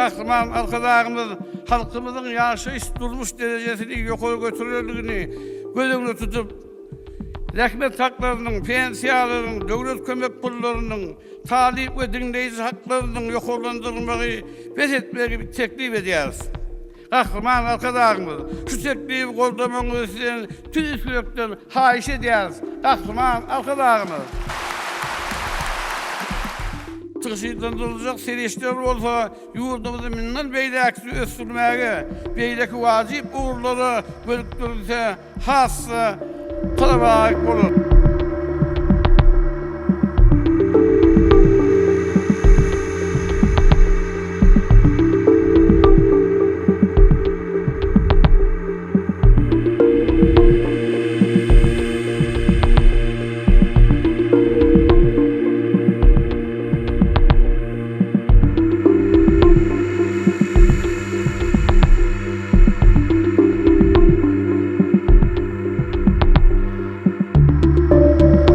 kahraman arkadaşımız halkımızın yaşayış durmuş derecesini yukarı götürüldüğünü gözünü tutup rahmet haklarının, pensiyalarının, devlet kömek pullarının, talip ve dinleyici haklarının yukarılandırılmayı feshetmeyi bir teklif ediyoruz. Kahraman arkadaşımız, şu teklifi kollamanız için tüm sürekli hayiş ediyoruz. Kahraman arkadaşımız. Tırşıklandırılacak serişler olsa yurdumuzu minnan beylekisi östürmeye, beyleki vacip uğurları bölüktürülse hassa talabalık olur.